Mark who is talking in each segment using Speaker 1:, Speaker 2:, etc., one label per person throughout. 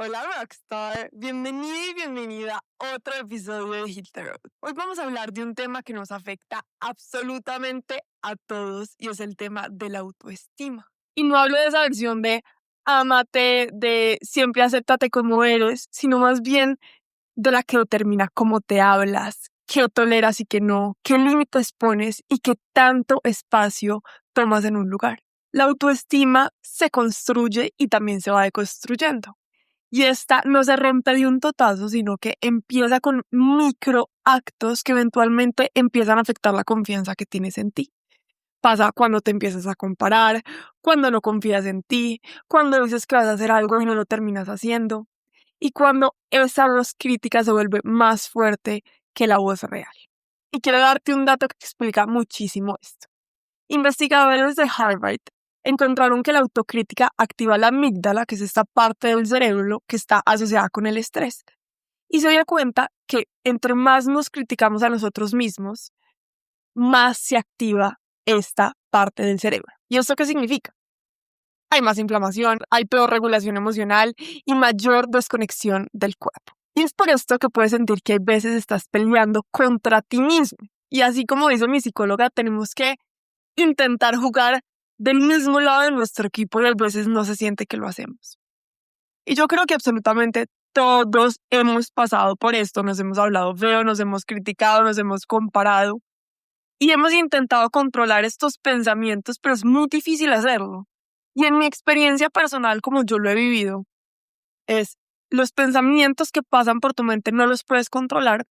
Speaker 1: Hola Rockstar, bienvenida y bienvenida a otro episodio de Hit the Road. Hoy vamos a hablar de un tema que nos afecta absolutamente a todos y es el tema de la autoestima. Y no hablo de esa versión de ámate, de siempre acéptate como eres, sino más bien de la que determina cómo te hablas, qué toleras y qué no, qué límites pones y qué tanto espacio tomas en un lugar. La autoestima se construye y también se va deconstruyendo. Y esta no se rompe de un totazo, sino que empieza con microactos que eventualmente empiezan a afectar la confianza que tienes en ti. Pasa cuando te empiezas a comparar, cuando no confías en ti, cuando dices que vas a hacer algo y no lo terminas haciendo, y cuando esa voz crítica se vuelve más fuerte que la voz real. Y quiero darte un dato que explica muchísimo esto. Investigadores de Harvard encontraron que la autocrítica activa la amígdala, que es esta parte del cerebro que está asociada con el estrés. Y se dio cuenta que entre más nos criticamos a nosotros mismos, más se activa esta parte del cerebro. ¿Y esto qué significa? Hay más inflamación, hay peor regulación emocional y mayor desconexión del cuerpo. Y es por esto que puedes sentir que a veces estás peleando contra ti mismo. Y así como dice mi psicóloga, tenemos que intentar jugar del mismo lado de nuestro equipo y a veces no se siente que lo hacemos. Y yo creo que absolutamente todos hemos pasado por esto, nos hemos hablado feo, nos hemos criticado, nos hemos comparado y hemos intentado controlar estos pensamientos, pero es muy difícil hacerlo. Y en mi experiencia personal, como yo lo he vivido, es los pensamientos que pasan por tu mente no los puedes controlar,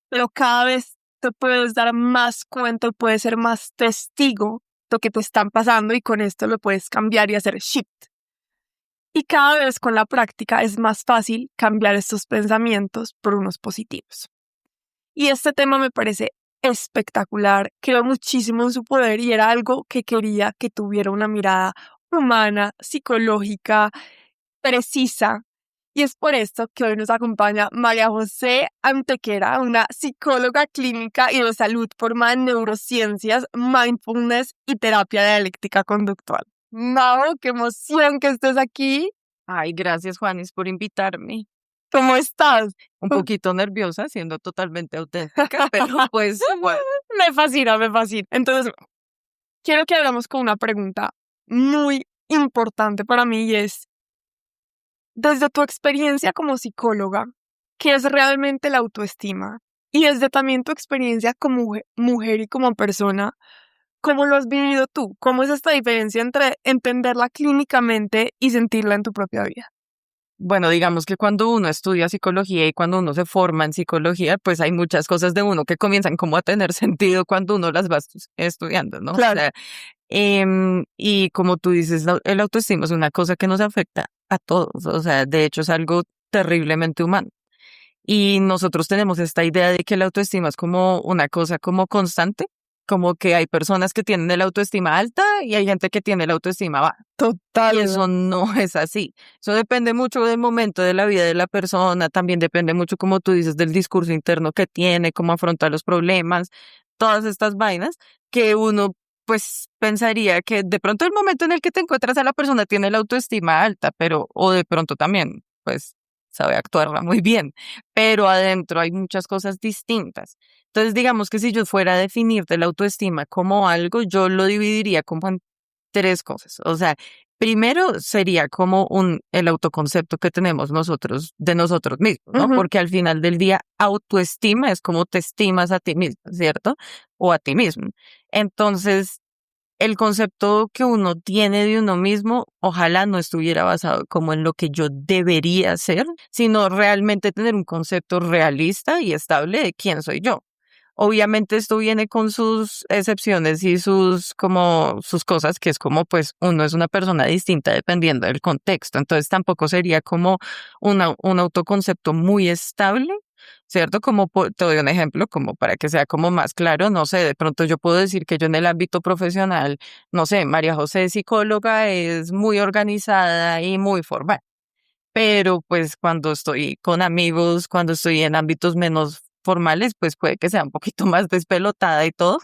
Speaker 1: pero cada vez te puedes dar más cuenta y puedes ser más testigo de lo que te están pasando y con esto lo puedes cambiar y hacer shift. Y cada vez con la práctica es más fácil cambiar estos pensamientos por unos positivos. Y este tema me parece espectacular, creo muchísimo en su poder y era algo que quería que tuviera una mirada humana, psicológica, precisa. Y es por esto que hoy nos acompaña María José Antequera, una psicóloga clínica y de salud formada en neurociencias, mindfulness y terapia dialéctica conductual. Mau, qué emoción que estés aquí.
Speaker 2: Ay, gracias, Juanis, por invitarme.
Speaker 1: ¿Cómo estás?
Speaker 2: Un poquito nerviosa, siendo totalmente auténtica, pero pues bueno.
Speaker 1: Me fascina, me fascina. Entonces, quiero que hablamos con una pregunta muy importante para mí y es, desde tu experiencia como psicóloga, ¿qué es realmente la autoestima? Y desde también tu experiencia como mujer y como persona, ¿cómo lo has vivido tú? ¿Cómo es esta diferencia entre entenderla clínicamente y sentirla en tu propia vida?
Speaker 2: Bueno, digamos que cuando uno estudia psicología y cuando uno se forma en psicología, pues hay muchas cosas de uno que comienzan como a tener sentido cuando uno las va estudiando, ¿no?
Speaker 1: Claro.
Speaker 2: O sea, y como tú dices, el autoestima es una cosa que nos afecta a todos, o sea, de hecho es algo terriblemente humano. Y nosotros tenemos esta idea de que la autoestima es como una cosa como constante, como que hay personas que tienen la autoestima alta y hay gente que tiene la autoestima baja.
Speaker 1: Total.
Speaker 2: Y eso no es así. Eso depende mucho del momento de la vida de la persona, también depende mucho, como tú dices, del discurso interno que tiene, cómo afronta los problemas, todas estas vainas que uno pues pensaría que de pronto el momento en el que te encuentras a la persona tiene la autoestima alta, pero o de pronto también pues sabe actuarla muy bien, pero adentro hay muchas cosas distintas. Entonces, digamos que si yo fuera a definirte la autoestima como algo, yo lo dividiría como en tres cosas. O sea, primero sería como el autoconcepto que tenemos nosotros de nosotros mismos, ¿no?
Speaker 1: Ujú.
Speaker 2: Porque al final del día, autoestima es como te estimas a ti mismo, ¿cierto? O a ti mismo. Entonces, el concepto que uno tiene de uno mismo, ojalá no estuviera basado como en lo que yo debería ser, sino realmente tener un concepto realista y estable de quién soy yo. Obviamente esto viene con sus excepciones y sus cosas, que es como pues uno es una persona distinta dependiendo del contexto. Entonces tampoco sería como un autoconcepto muy estable, ¿cierto? Como te doy un ejemplo, como para que sea como más claro, no sé, de pronto yo puedo decir que yo en el ámbito profesional, no sé, María José psicóloga es muy organizada y muy formal. Pero pues cuando estoy con amigos, cuando estoy en ámbitos menos formales, pues puede que sea un poquito más despelotada y todo.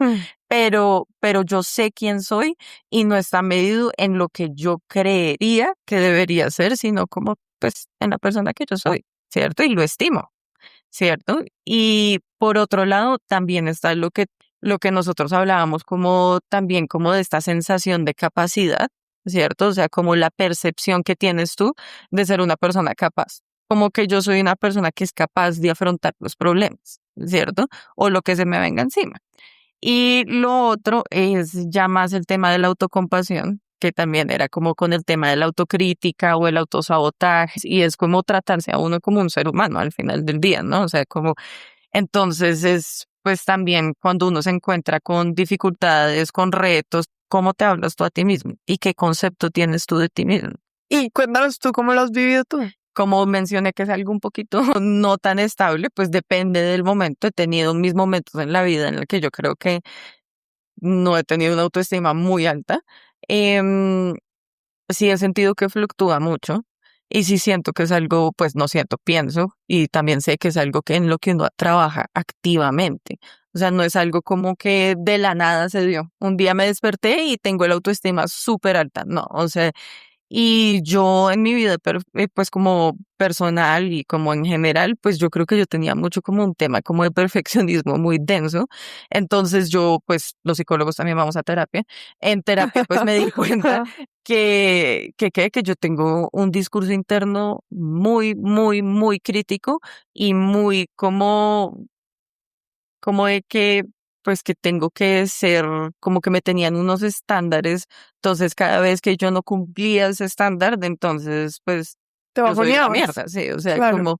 Speaker 2: pero yo sé quién soy y no está medido en lo que yo creería que debería ser, sino como pues en la persona que yo soy, ¿cierto? Y lo estimo, ¿cierto? Y por otro lado, también está lo que nosotros hablábamos como también como de esta sensación de capacidad, ¿cierto? O sea, como la percepción que tienes tú de ser una persona capaz. Como que yo soy una persona que es capaz de afrontar los problemas, ¿cierto? O lo que se me venga encima. Y lo otro es ya más el tema de la autocompasión, que también era como con el tema de la autocrítica o el autosabotaje, y es como tratarse a uno como un ser humano al final del día, ¿no? O sea, como entonces es pues también cuando uno se encuentra con dificultades, con retos, ¿cómo te hablas tú a ti mismo? ¿Y qué concepto tienes tú de ti mismo?
Speaker 1: Y cuéntanos tú cómo lo has vivido tú.
Speaker 2: Como mencioné que es algo un poquito no tan estable, pues depende del momento. He tenido mis momentos en la vida en el que yo creo que no he tenido una autoestima muy alta. Em, sí he sentido que fluctúa mucho y sí siento que es algo, pues no siento, pienso y también sé que es algo que en lo que uno trabaja activamente. O sea, no es algo como que de la nada se dio. Un día me desperté y tengo la autoestima súper alta. No, o sea, y yo en mi vida, pues como personal y como en general, pues yo creo que yo tenía mucho como un tema como de perfeccionismo muy denso. Entonces yo, pues los psicólogos también vamos a terapia. En terapia pues me di cuenta que yo tengo un discurso interno muy, muy, muy crítico y muy como de que, pues que tengo que ser, como que me tenían unos estándares, entonces cada vez que yo no cumplía ese estándar, entonces, pues,
Speaker 1: Te
Speaker 2: yo soy una
Speaker 1: bajoneabas.
Speaker 2: mierda, sí, o sea,
Speaker 1: Claro.
Speaker 2: como,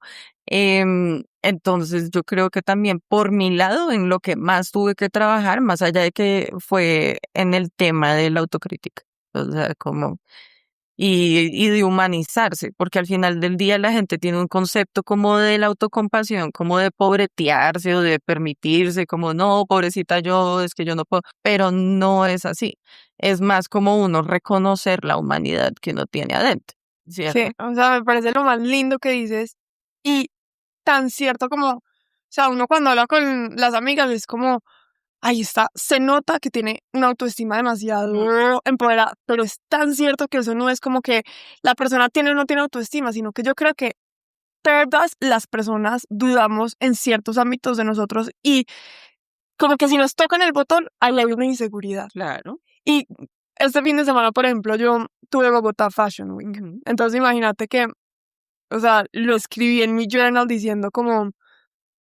Speaker 2: entonces yo creo que también por mi lado, en lo que más tuve que trabajar, más allá de que fue en el tema de la autocrítica, o sea, como y de humanizarse, porque al final del día la gente tiene un concepto como de la autocompasión, como de pobretearse o de permitirse, como no, pobrecita yo, es que yo no puedo, pero no es así. Es más como uno reconocer la humanidad que uno tiene adentro,
Speaker 1: Sí,
Speaker 2: ¿cierto?
Speaker 1: o sea, me parece lo más lindo que dices y tan cierto como, o sea, uno cuando habla con las amigas es como, ahí está, se nota que tiene una autoestima demasiado empoderada, pero es tan cierto que eso no es como que la persona tiene o no tiene autoestima, sino que yo creo que todas las personas dudamos en ciertos ámbitos de nosotros y como que si nos tocan el botón, ahí hay una inseguridad.
Speaker 2: Claro.
Speaker 1: Y este fin de semana, por ejemplo, yo tuve Bogotá Fashion Week.
Speaker 2: Ujú.
Speaker 1: Entonces imagínate que, o sea, lo escribí en mi journal diciendo como,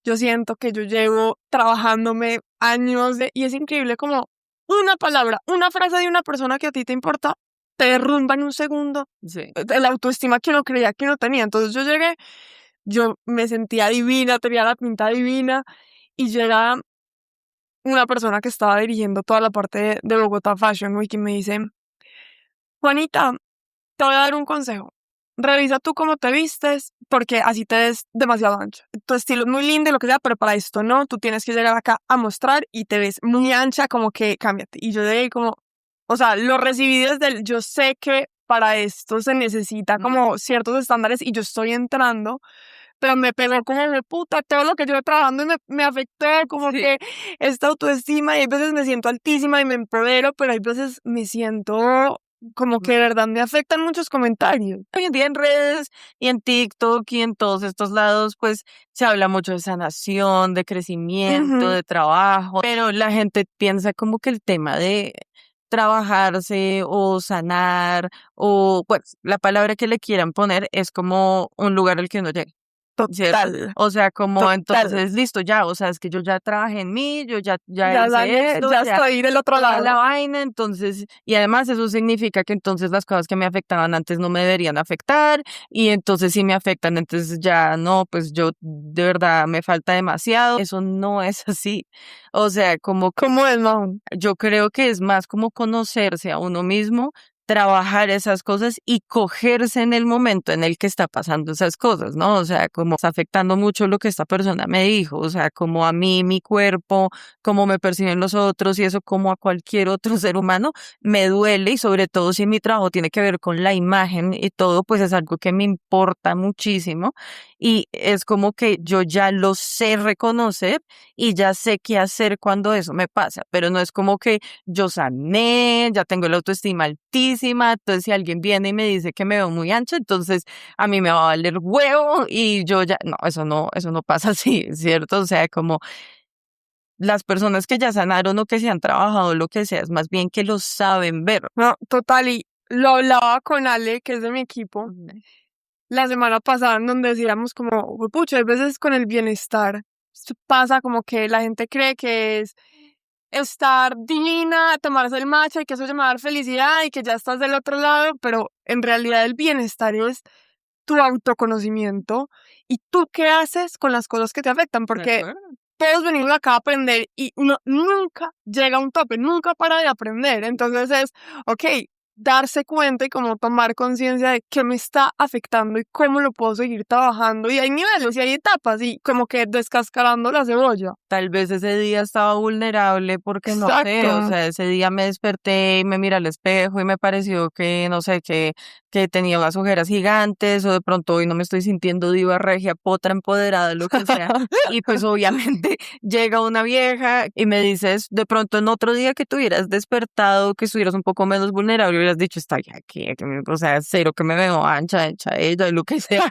Speaker 1: yo siento que yo llevo trabajándome años y es increíble como una palabra, una frase de una persona que a ti te importa, te derrumba en un segundo
Speaker 2: Sí.
Speaker 1: la autoestima que uno creía que uno tenía. Entonces yo llegué, yo me sentía divina, tenía la pinta divina y llega una persona que estaba dirigiendo toda la parte de Bogotá Fashion Week y me dice, Juanita, te voy a dar un consejo. Revisa tú cómo te vistes, porque así te ves demasiado ancha. Tu estilo es muy lindo y lo que sea, pero para esto no. Tú tienes que llegar acá a mostrar y te ves muy ancha, como que cámbiate. Y yo llegué como, o sea, lo recibí desde el, yo sé que para esto se necesita como ciertos estándares y yo estoy entrando, pero me pegó como de puta todo lo que yo trabajando y me afectó, como
Speaker 2: Sí.
Speaker 1: que esta autoestima y hay veces me siento altísima y me empodero, pero hay veces me siento como que de verdad me afectan muchos comentarios.
Speaker 2: Hoy en día en redes y en TikTok y en todos estos lados, pues se habla mucho de sanación, de crecimiento,
Speaker 1: Ujú.
Speaker 2: de trabajo, pero la gente piensa como que el tema de trabajarse o sanar o pues la palabra que le quieran poner es como un lugar al que uno llega. ¿Cierto?
Speaker 1: Total,
Speaker 2: O sea, como
Speaker 1: total.
Speaker 2: entonces, listo, ya, o sea, es que yo ya trabajé en mí, yo ya
Speaker 1: Ya
Speaker 2: hice
Speaker 1: sané,
Speaker 2: esto,
Speaker 1: ya
Speaker 2: ya
Speaker 1: estoy del otro
Speaker 2: toda la
Speaker 1: lado.
Speaker 2: vaina, entonces, y además eso significa que entonces las cosas que me afectaban antes no me deberían afectar, y entonces si me afectan, entonces ya no, pues yo de verdad me falta demasiado. Eso no es así. O sea, como que
Speaker 1: ¿Cómo es, Mahon?
Speaker 2: yo creo que es más como conocerse a uno mismo trabajar esas cosas y cogerse en el momento en el que está pasando esas cosas, ¿no? O sea, como está afectando mucho lo que esta persona me dijo, o sea, como a mí, mi cuerpo, cómo me perciben los otros y eso como a cualquier otro ser humano, me duele y sobre todo si mi trabajo tiene que ver con la imagen y todo, pues es algo que me importa muchísimo y es como que yo ya lo sé reconocer y ya sé qué hacer cuando eso me pasa, pero no es como que yo sané, ya tengo la autoestima altísima, entonces si alguien viene y me dice que me veo muy ancha, entonces a mí me va a valer huevo y yo ya, no, eso no pasa así, ¿cierto? O sea, como las personas que ya sanaron o que se han trabajado, lo que sea, es más bien que lo saben ver.
Speaker 1: No, total, y lo hablaba con Ale, que es de mi equipo, la semana pasada, en donde decíamos como, pucha, hay veces con el bienestar pasa como que la gente cree que es estar divina, tomarse el matcha y que eso se me va a dar felicidad y que ya estás del otro lado, pero en realidad el bienestar es tu autoconocimiento y tú qué haces con las cosas que te afectan, porque todos venimos acá a aprender y uno nunca llega a un tope, nunca para de aprender. Entonces es, ok, darse cuenta y como tomar conciencia de qué me está afectando y cómo lo puedo seguir trabajando. Y hay niveles y hay etapas y como que descascarando la cebolla.
Speaker 2: Tal vez ese día estaba vulnerable porque no sé, o
Speaker 1: Exacto.
Speaker 2: sea, ese día me desperté y me miré al espejo y me pareció que, no sé, que tenía unas ojeras gigantes o de pronto hoy no me estoy sintiendo diva regia, potra empoderada, lo que sea. Y pues obviamente llega una vieja y me dices, de pronto en otro día que te hubieras despertado, que estuvieras un poco menos vulnerable, hubieras dicho, está aquí, o sea, cero que me veo ancha, hecha ella, lo que sea.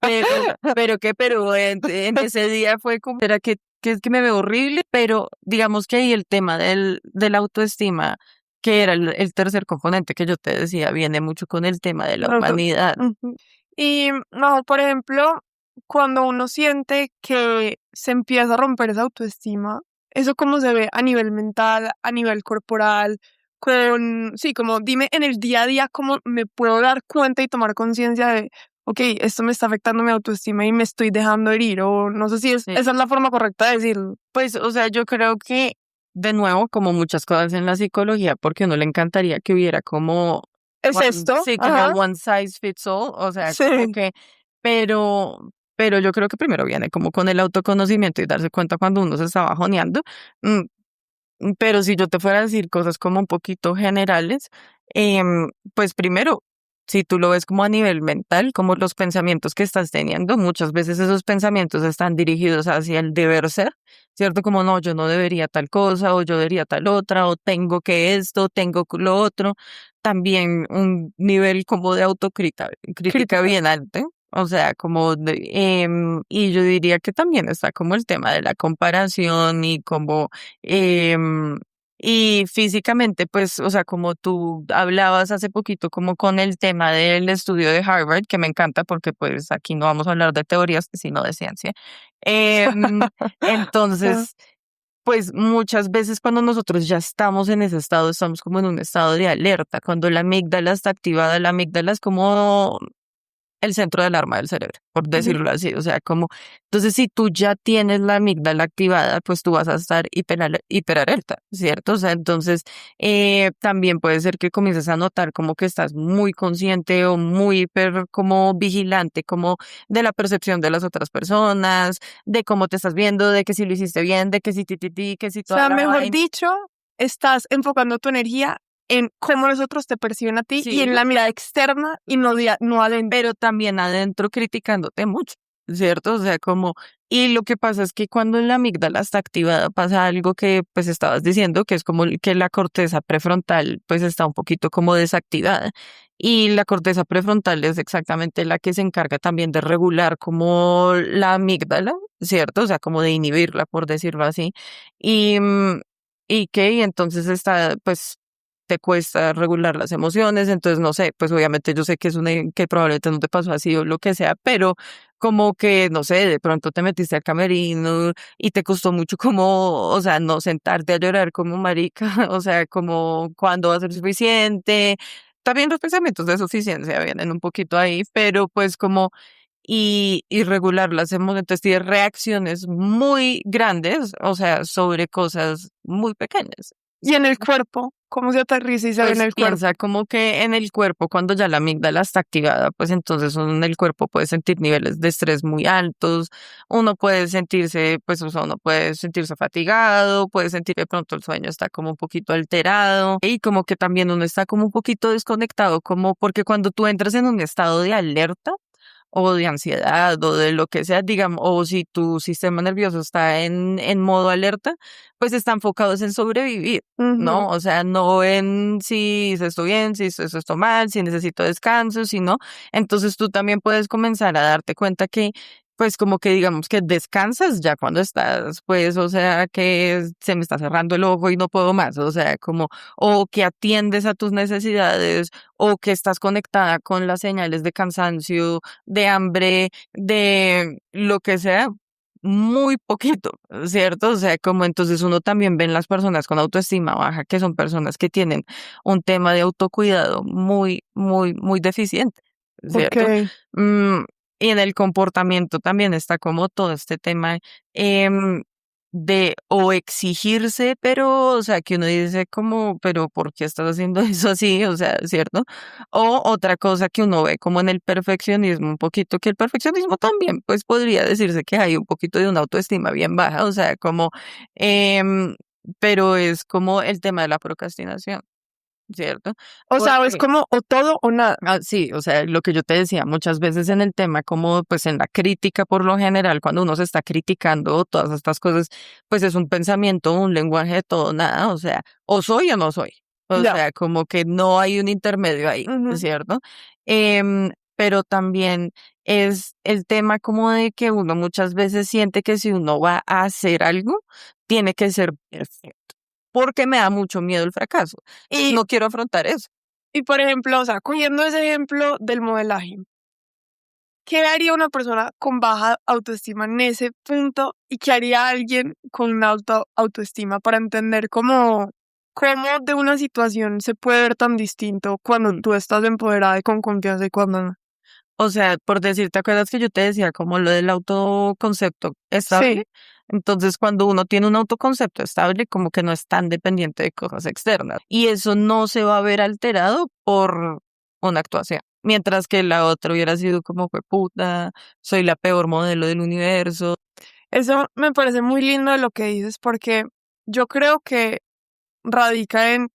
Speaker 2: Pero en ese día fue como, era que es que me veo horrible, pero digamos que ahí el tema de la autoestima, que era el tercer componente que yo te decía, viene mucho con el tema de la humanidad.
Speaker 1: Ujú. Y no, por ejemplo, cuando uno siente que se empieza a romper esa autoestima, eso cómo se ve a nivel mental, a nivel corporal, sí, como dime en el día a día cómo me puedo dar cuenta y tomar conciencia de, ok, esto me está afectando mi autoestima y me estoy dejando herir, o no sé si
Speaker 2: Sí.
Speaker 1: esa es la forma correcta de decirlo.
Speaker 2: Pues, o sea, yo creo que, de nuevo, como muchas cosas en la psicología, porque a uno le encantaría que hubiera como,
Speaker 1: ¿Es esto?
Speaker 2: sí, como
Speaker 1: Ajá.
Speaker 2: one size fits all, o sea, como
Speaker 1: Sí.
Speaker 2: que, pero, pero yo creo que primero viene como con el autoconocimiento y darse cuenta cuando uno se está bajoneando. Mm, Pero si yo te fuera a decir cosas como un poquito generales, pues primero, si tú lo ves como a nivel mental, como los pensamientos que estás teniendo, muchas veces esos pensamientos están dirigidos hacia el deber ser, ¿cierto? Como no, yo no debería tal cosa, o yo debería tal otra, o tengo que esto, tengo lo otro. También un nivel como de autocrítica, crítica
Speaker 1: Crítica.
Speaker 2: bien alto. O sea, como y yo diría que también está como el tema de la comparación y como Em, y físicamente, pues, o sea, como tú hablabas hace poquito, como con el tema del estudio de Harvard, que me encanta porque pues aquí no vamos a hablar de teorías, sino de ciencia. Em, entonces, pues muchas veces cuando nosotros ya estamos en ese estado, estamos como en un estado de alerta. Cuando la amígdala está activada, la amígdala es como el centro de alarma del cerebro, por
Speaker 1: Ujú.
Speaker 2: decirlo así. O sea, como, entonces si tú ya tienes la amígdala activada, pues tú vas a estar hiperalerta, ¿cierto? O sea, entonces también puede ser que comiences a notar como que estás muy consciente o muy hiper, como vigilante, como de la percepción de las otras personas, de cómo te estás viendo, de que si lo hiciste bien, de que si que si
Speaker 1: O
Speaker 2: toda
Speaker 1: sea,
Speaker 2: la
Speaker 1: mejor
Speaker 2: vaina.
Speaker 1: dicho, estás enfocando tu energía en cómo los otros te perciben a ti y
Speaker 2: Sí,
Speaker 1: en la mirada externa y no, no adentro.
Speaker 2: pero también adentro criticándote mucho, ¿cierto? O sea, como, y lo que pasa es que cuando la amígdala está activada pasa algo que pues estabas diciendo, que es como que la corteza prefrontal pues está un poquito como desactivada. Y la corteza prefrontal es exactamente la que se encarga también de regular como la amígdala, ¿cierto? O sea, como de inhibirla, por decirlo así. Y, y entonces está, pues, te cuesta regular las emociones, entonces no sé, pues obviamente yo sé que que probablemente no te pasó así o lo que sea, pero como que, no sé, de pronto te metiste al camerino y te costó mucho como, o sea, no sentarte a llorar como marica, o sea, como cuándo va a ser suficiente. También los pensamientos de suficiencia vienen un poquito ahí, pero pues como y regular las emociones, entonces tienes reacciones muy grandes, o sea, sobre cosas muy pequeñas.
Speaker 1: Y en el cuerpo, ¿cómo se aterriza y se ve en
Speaker 2: Pues
Speaker 1: el cuerpo?
Speaker 2: piensa como que en el cuerpo, cuando ya la amígdala está activada, pues entonces uno en el cuerpo puede sentir niveles de estrés muy altos, uno puede sentirse, pues o sea, uno puede sentirse fatigado, puede sentir que de pronto el sueño está como un poquito alterado y como que también uno está como un poquito desconectado, como porque cuando tú entras en un estado de alerta, o de ansiedad o de lo que sea, digamos, o si tu sistema nervioso está en modo alerta, pues está enfocado es en sobrevivir, ¿no?
Speaker 1: Ujú.
Speaker 2: O sea, no en si hice esto bien, si hice esto mal, si necesito descanso, si no. Entonces tú también puedes comenzar a darte cuenta que, pues como que digamos que descansas ya cuando estás, pues, o sea, que se me está cerrando el ojo y no puedo más, o sea, como, o que atiendes a tus necesidades, o que estás conectada con las señales de cansancio, de hambre, de lo que sea, muy poquito, ¿cierto? O sea, como entonces uno también ve en las personas con autoestima baja, que son personas que tienen un tema de autocuidado muy, muy, muy deficiente,
Speaker 1: Ok.
Speaker 2: ¿cierto? Mm, y en el comportamiento también está como todo este tema em, de o exigirse, pero, o sea, que uno dice como, pero ¿por qué estás haciendo eso así? O sea, ¿cierto? O otra cosa que uno ve como en el perfeccionismo, un poquito que el perfeccionismo también, pues podría decirse que hay un poquito de una autoestima bien baja, o sea, como, em, pero es como el tema de la procrastinación, ¿cierto?
Speaker 1: O sea, es
Speaker 2: Porque
Speaker 1: como o todo o nada.
Speaker 2: sí, o sea, lo que yo te decía muchas veces en el tema, como pues en la crítica por lo general, cuando uno se está criticando todas estas cosas, pues es un pensamiento, un lenguaje de todo, nada, o sea, o soy o no soy, o
Speaker 1: Ya.
Speaker 2: sea, como que no hay un intermedio ahí,
Speaker 1: Ujú.
Speaker 2: ¿cierto? Pero también es el tema como de que uno muchas veces siente que si uno va a hacer algo, tiene que ser perfecto, porque me da mucho miedo el fracaso.
Speaker 1: Y,
Speaker 2: No quiero afrontar eso.
Speaker 1: y por ejemplo, o sea, cogiendo ese ejemplo del modelaje, ¿qué haría una persona con baja autoestima en ese punto y qué haría alguien con una autoestima para entender cómo de una situación se puede ver tan distinto cuando tú estás empoderada y con confianza y cuando no?
Speaker 2: O sea, por decir, ¿te acuerdas que yo te decía como lo del autoconcepto estable?
Speaker 1: Sí,
Speaker 2: Entonces, cuando uno tiene un autoconcepto estable, como que no es tan dependiente de cosas externas. Y eso no se va a ver alterado por una actuación. Mientras que la otra hubiera sido como, fue puta, soy la peor modelo del universo.
Speaker 1: eso me parece muy lindo de lo que dices porque yo creo que radica en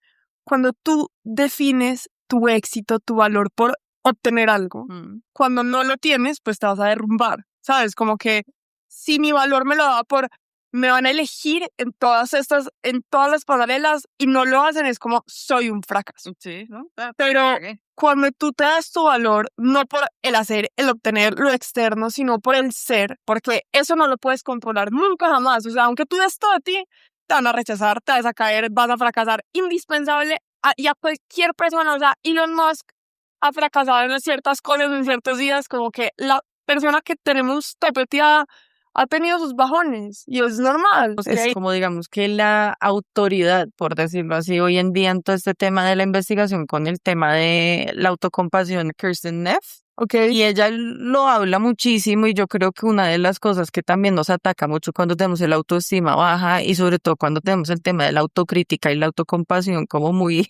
Speaker 1: cuando tú defines tu éxito, tu valor por obtener algo.
Speaker 2: Mm.
Speaker 1: Cuando no lo tienes, pues te vas a derrumbar, ¿sabes? Como que si mi valor me lo da por, me van a elegir en todas las pasarelas y no lo hacen, es como, soy un fracaso.
Speaker 2: Sí, ¿no?
Speaker 1: Pero cuando tú te das tu valor, no por el hacer, el obtener lo externo, sino por el ser, porque eso no lo puedes controlar nunca jamás. O sea, aunque tú des todo de ti, te van a rechazar, te vas a caer, vas a fracasar. Indispensable y a cualquier persona, o sea, Elon Musk ha fracasado en ciertas cosas, en ciertos días, como que la persona que tenemos tapeteada ha tenido sus bajones y es normal.
Speaker 2: Es como digamos que la autoridad, por decirlo así, hoy en día en todo este tema de la investigación con el tema de la autocompasión, Kirsten Neff,
Speaker 1: Ok.
Speaker 2: y ella lo habla muchísimo y yo creo que una de las cosas que también nos ataca mucho cuando tenemos el autoestima baja y sobre todo cuando tenemos el tema de la autocrítica y la autocompasión como muy,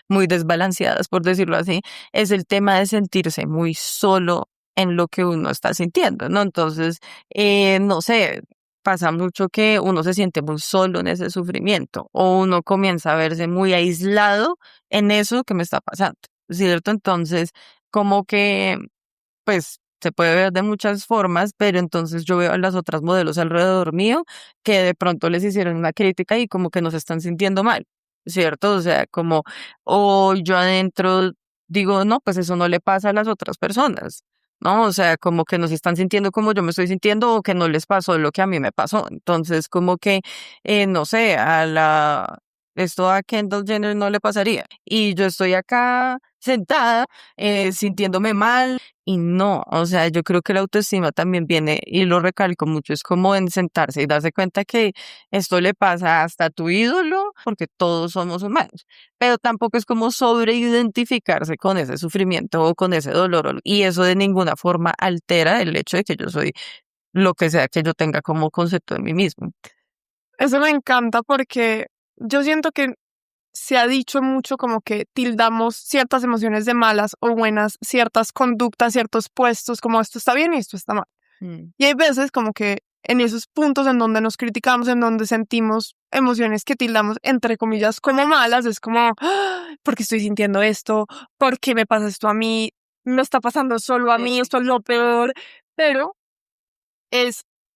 Speaker 2: muy desbalanceadas, por decirlo así, es el tema de sentirse muy solo en lo que uno está sintiendo, ¿no? Entonces, no sé, pasa mucho que uno se siente muy solo en ese sufrimiento o uno comienza a verse muy aislado en eso que me está pasando, ¿cierto? Entonces, como que pues se puede ver de muchas formas, pero entonces yo veo a las otras modelos alrededor mío que de pronto les hicieron una crítica y como que nos están sintiendo mal, ¿cierto? O sea, como, o yo adentro digo, no, pues eso no le pasa a las otras personas, ¿no? O sea, como que nos están sintiendo como yo me estoy sintiendo o que no les pasó lo que a mí me pasó. Entonces, como que, no sé, esto a Kendall Jenner no le pasaría. Y yo estoy acá sentada, sintiéndome mal y no, o sea, yo creo que la autoestima también viene, y lo recalco mucho, es como en sentarse y darse cuenta que esto le pasa hasta a tu ídolo, porque todos somos humanos, pero tampoco es como sobreidentificarse con ese sufrimiento o con ese dolor, y eso de ninguna forma altera el hecho de que yo soy lo que sea que yo tenga como concepto de mí mismo.
Speaker 1: Eso me encanta porque yo siento que se ha dicho mucho como que tildamos ciertas emociones de malas o buenas, ciertas conductas, ciertos puestos, como esto está bien y esto está mal. Y hay veces como que en esos puntos en donde nos criticamos, en donde sentimos emociones que tildamos, entre comillas, como malas, es como, ¿por qué estoy sintiendo esto? ¿Por qué me pasa esto a mí? ¿Me está pasando solo a mí? Esto es lo peor. Pero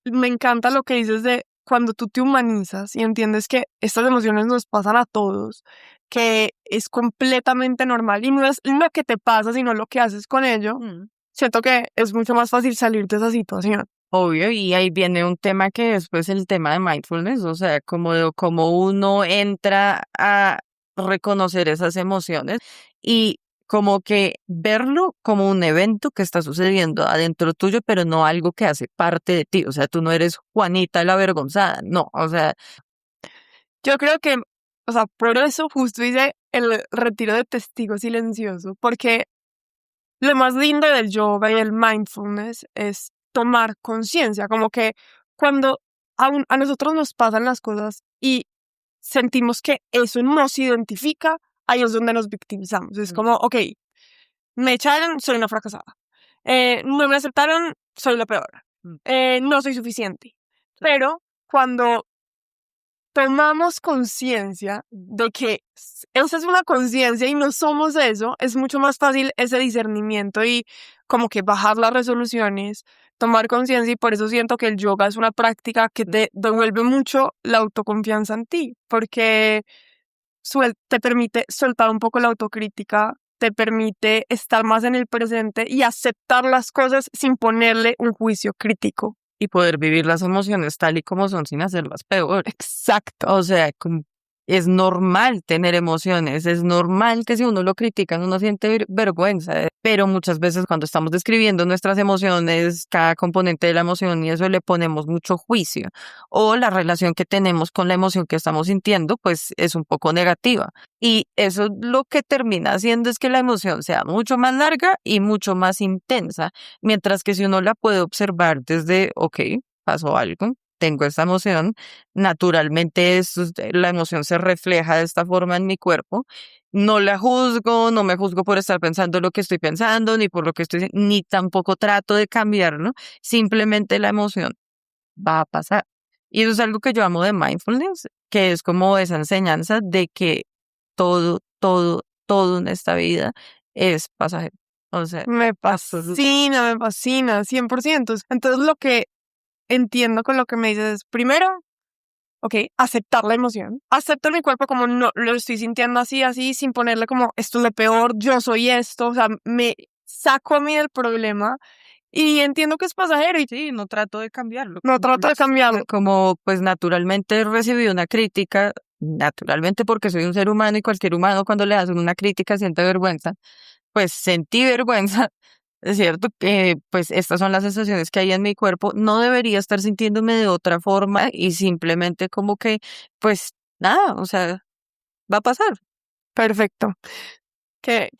Speaker 1: me encanta lo que dices de cuando tú te humanizas y entiendes que estas emociones nos pasan a todos, que es completamente normal y no es lo que te pasa, sino lo que haces con ello. Siento que es mucho más fácil salir de esa situación.
Speaker 2: Obvio, y ahí viene un tema que es pues el tema de mindfulness, o sea, como uno entra a reconocer esas emociones y como que verlo como un evento que está sucediendo adentro tuyo, pero no algo que hace parte de ti, o sea, tú no eres Juanita la avergonzada, no, o sea,
Speaker 1: Yo creo que, o sea, por eso justo hice el retiro de testigo silencioso, porque lo más lindo del yoga y del mindfulness es tomar conciencia, como que cuando a nosotros nos pasan las cosas y sentimos que eso nos identifica, ahí es donde nos victimizamos. Es como, ok, me echaron, soy una fracasada. No me aceptaron, soy la peor. No soy suficiente. Pero cuando tomamos conciencia de que esa es una conciencia y no somos eso, es mucho más fácil ese discernimiento y como que bajar las resoluciones, tomar conciencia, y por eso siento que el yoga es una práctica que te devuelve mucho la autoconfianza en ti, porque te permite soltar un poco la autocrítica, te permite estar más en el presente y aceptar las cosas sin ponerle un juicio crítico.
Speaker 2: y poder vivir las emociones tal y como son sin hacerlas peor.
Speaker 1: Exacto.
Speaker 2: O sea, es normal tener emociones, es normal que si uno lo critica uno siente vergüenza, pero muchas veces cuando estamos describiendo nuestras emociones, cada componente de la emoción y eso le ponemos mucho juicio o la relación que tenemos con la emoción que estamos sintiendo pues es un poco negativa y eso lo que termina haciendo es que la emoción sea mucho más larga y mucho más intensa, mientras que si uno la puede observar desde, ok, pasó algo, tengo esta emoción, naturalmente la emoción se refleja de esta forma en mi cuerpo. No la juzgo, no me juzgo por estar pensando lo que estoy pensando, ni por lo que ni tampoco trato de cambiarlo. Simplemente la emoción va a pasar. Y eso es algo que yo amo de mindfulness, que es como esa enseñanza de que todo en esta vida es pasajero. O sea,
Speaker 1: Me fascina, 100%. Entonces lo que entiendo con lo que me dices es, primero, ok, aceptar la emoción. Acepto mi cuerpo como no lo estoy sintiendo así, sin ponerle como esto es lo peor, yo soy esto, o sea, me saco a mí del problema y entiendo que es pasajero y
Speaker 2: sí, no trato de cambiarlo.
Speaker 1: no trato de cambiarlo.
Speaker 2: Como pues naturalmente recibí una crítica, naturalmente porque soy un ser humano y cualquier humano cuando le hacen una crítica siente vergüenza, pues sentí vergüenza. Es cierto que pues estas son las sensaciones que hay en mi cuerpo, no debería estar sintiéndome de otra forma y simplemente como que pues nada, o sea, va a pasar.
Speaker 1: Perfecto. Que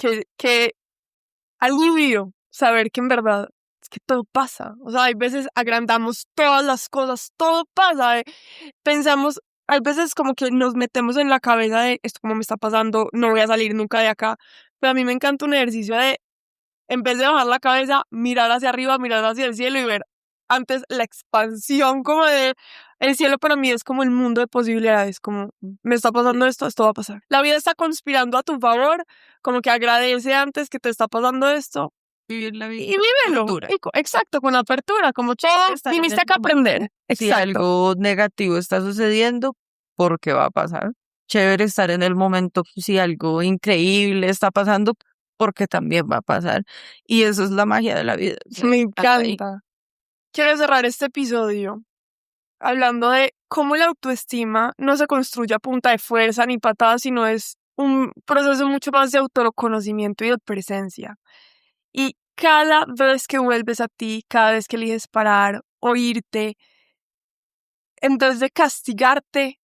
Speaker 1: alivio saber que en verdad es que todo pasa. O sea, hay veces agrandamos todas las cosas, todo pasa. Pensamos, hay veces como que nos metemos en la cabeza de esto como me está pasando, no voy a salir nunca de acá. Pero a mí me encanta un ejercicio de, en vez de bajar la cabeza, mirar hacia arriba, mirar hacia el cielo y ver antes la expansión como de el cielo. Para mí es como el mundo de posibilidades, como me está pasando esto va a pasar. La vida está conspirando a tu favor, como que agradece antes que te está pasando esto
Speaker 2: Vivir la vida.
Speaker 1: y vívelo. Exacto, con apertura, como todo viniste acá a aprender.
Speaker 2: Si
Speaker 1: Exacto.
Speaker 2: algo negativo está sucediendo, ¿por qué va a pasar? Chévere estar en el momento, si algo increíble está pasando, porque también va a pasar. Y eso es la magia de la vida.
Speaker 1: Me encanta. Quiero cerrar este episodio hablando de cómo la autoestima no se construye a punta de fuerza ni patadas, sino es un proceso mucho más de autoconocimiento y de presencia. Y cada vez que vuelves a ti, cada vez que eliges parar, oírte, en vez de castigarte,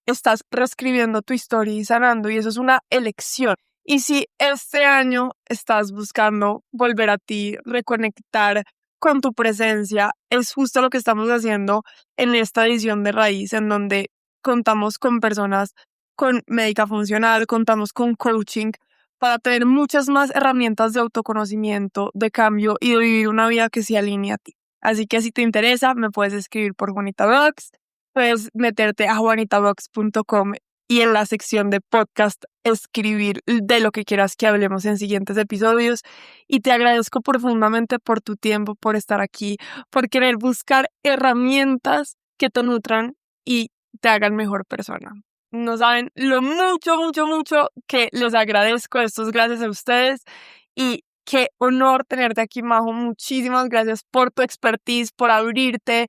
Speaker 1: estás reescribiendo tu historia y sanando, y eso es una elección. Y si este año estás buscando volver a ti, reconectar con tu presencia, es justo lo que estamos haciendo en esta edición de Raíz, en donde contamos con personas con Médica Funcional, contamos con coaching para tener muchas más herramientas de autoconocimiento, de cambio y de vivir una vida que se alinee a ti. Así que si te interesa, me puedes escribir por Juanita Box, puedes meterte a juanitabox.com y en la sección de podcast escribir de lo que quieras que hablemos en siguientes episodios. Y te agradezco profundamente por tu tiempo, por estar aquí, por querer buscar herramientas que te nutran y te hagan mejor persona. No saben lo mucho que les agradezco. Esto es gracias a ustedes y qué honor tenerte aquí, Majo. Muchísimas gracias por tu expertise, por abrirte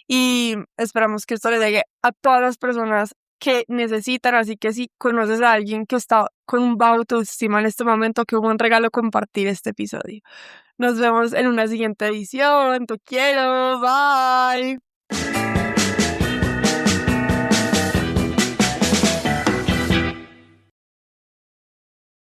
Speaker 1: y esperamos que esto le llegue a todas las personas que necesitan. Así que si conoces a alguien que está con un bajo autoestima en este momento, qué buen regalo compartir este episodio. Nos vemos en una siguiente edición. Te quiero. Bye.